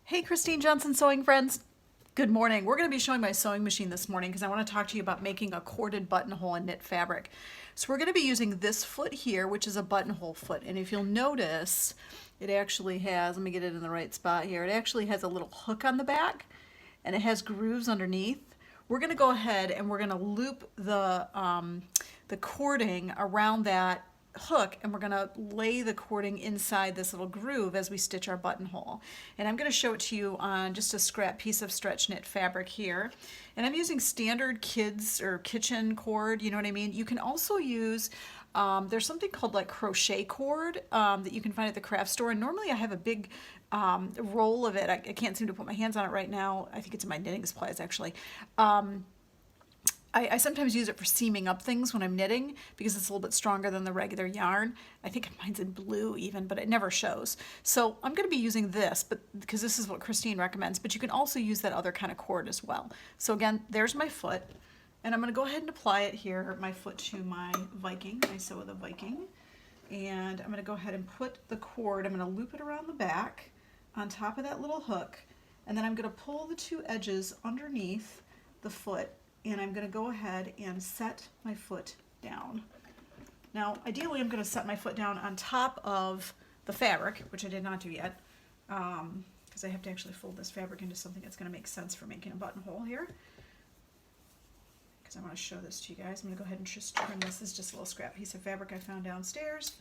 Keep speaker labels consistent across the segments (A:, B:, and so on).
A: Hey, Christine Johnson sewing friends. Good morning. We're going to be showing my sewing machine this morning because I want to talk to you about making a corded buttonhole in knit fabric. So we're going to be using this foot here, which is a buttonhole foot. And if you'll notice, it actually has, let me get it in the right spot here, it actually has a little hook on the back and it has grooves underneath. We're going to go ahead and we're going to loop the cording around that hook, and we're going to lay the cording inside this little groove as we stitch our buttonhole. And I'm going to show it to you on just a scrap piece of stretch knit fabric here. And I'm using standard kids or kitchen cord, you know what I mean? You can also use, there's something called like crochet cord that you can find at the craft store. And normally I have a big roll of it. I can't seem to put my hands on it right now. I think it's in my knitting supplies actually. I sometimes use it for seaming up things when I'm knitting because it's a little bit stronger than the regular yarn. I think mine's in blue even, but it never shows. So I'm going to be using this, but because this is what Christine recommends, but you can also use that other kind of cord as well. So again, there's my foot, and I'm going to go ahead and apply it here, my foot to my Viking. I sew with a Viking, and I'm going to go ahead and put the cord, I'm going to loop it around the back on top of that little hook, and then I'm going to pull the two edges underneath the foot, and I'm going to go ahead and set my foot down. Now, ideally, I'm going to set my foot down on top of the fabric, which I did not do yet, because I have to actually fold this fabric into something that's going to make sense for making a buttonhole here. Because I want to show this to you guys. I'm going to go ahead and just trim this. This is just a little scrap piece of fabric I found downstairs,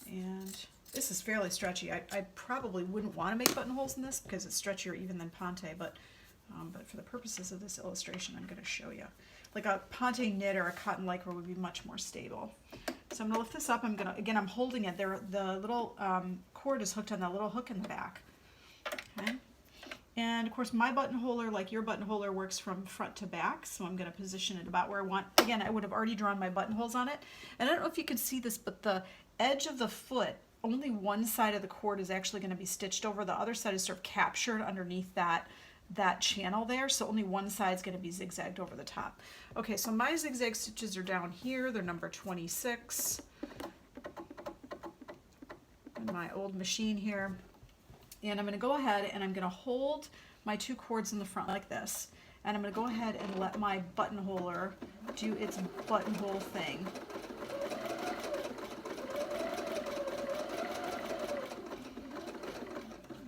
A: and this is fairly stretchy. I probably wouldn't want to make buttonholes in this because it's stretchier even than Ponte, but for the purposes of this illustration, I'm going to show you. Like a Ponte knit or a cotton lycra would be much more stable. So I'm going to lift this up. Again, I'm holding it. The little cord is hooked on that little hook in the back. Okay. And of course, my buttonholer, like your buttonholer, works from front to back. So I'm going to position it about where I want. Again, I would have already drawn my buttonholes on it. And I don't know if you can see this, but the edge of the foot, only one side of the cord is actually going to be stitched over. The other side is sort of captured underneath that channel there, so only one side is going to be zigzagged over the top. Okay, so my zigzag stitches are down here. They're number 26 in my old machine here. And I'm going to go ahead and I'm going to hold my two cords in the front like this. And I'm going to go ahead and let my buttonholer do its buttonhole thing.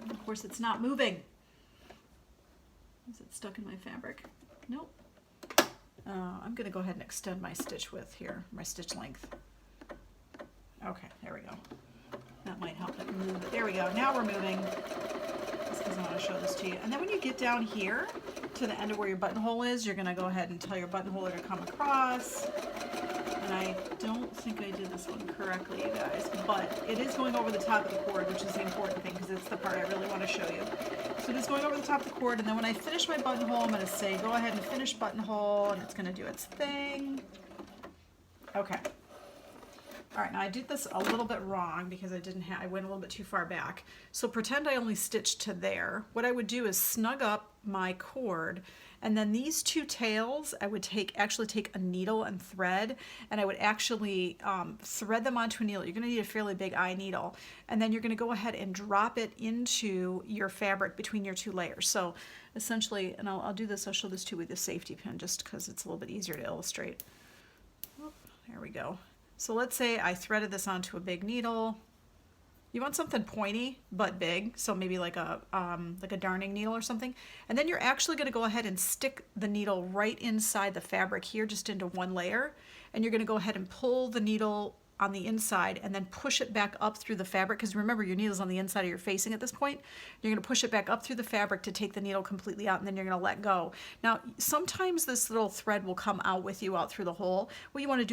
A: And of course, it's not moving. Is it stuck in my fabric? Nope. I'm going to go ahead and extend my stitch width here, my stitch length. Okay, there we go. That might help it move. But there we go. Now we're moving. Just because I want to show this to you. And then when you get down here to the end of where your buttonhole is, you're going to go ahead and tell your buttonholer to come across. And I don't think I did this one correctly, you guys, but it is going over the top of the cord, which is the important thing because it's the part I really want to show you. So it is going over the top of the cord, and then when I finish my buttonhole, I'm going to say, go ahead and finish buttonhole, and it's going to do its thing. Okay. All right, now I did this a little bit wrong because I went a little bit too far back. So pretend I only stitched to there. What I would do is snug up my cord, and then these two tails, I would actually take a needle and thread, and I would actually thread them onto a needle. You're going to need a fairly big eye needle, and then you're going to go ahead and drop it into your fabric between your two layers. So essentially, and I'll do this, I'll show this to you with a safety pin just because it's a little bit easier to illustrate. Oh, there we go. So let's say I threaded this onto a big needle. You want something pointy but big, so maybe like a darning needle or something. And then you're actually going to go ahead and stick the needle right inside the fabric here, just into one layer. And you're going to go ahead and pull the needle on the inside and then push it back up through the fabric, because remember your needle's on the inside of your facing at this point. You're going to push it back up through the fabric to take the needle completely out, and then you're going to let go. Now sometimes this little thread will come out with you out through the hole. What you want to do